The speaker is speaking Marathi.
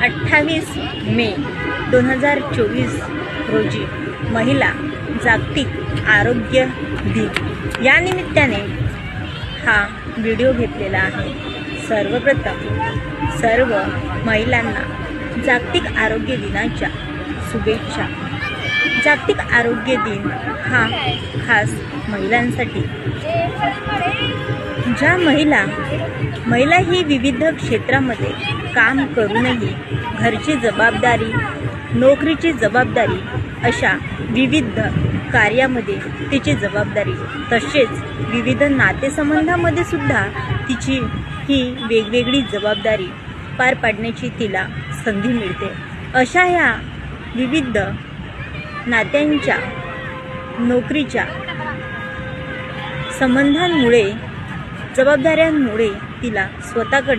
28 मे 2024 रोजी महिला जागतिक आरोग्य दिन या निमित्ताने हा व्हिडिओ घेतलेला आहे। सर्वप्रथम सर्व महिलांना जागतिक आरोग्य दिनाच्या शुभेच्छा। जागतिक आरोग्य दिन हा खास महिलांसाठी, ज्या महिला ही विविध क्षेत्रामध्ये काम करूनही घरची जबाबदारी, नोकरीची जबाबदारी अशा विविध कार्यामध्ये तिची जबाबदारी, तसेच विविध नातेसंबंधामध्ये सुद्धा तिची ही वेगवेगळी जबाबदारी पार पाडण्याची तिला संधी मिळते। अशा ह्या विविध नात्यांच्या, नोकरीच्या संबंधांमुळे, जबाबदाऱ्यांमुळे तिला स्वतःकडे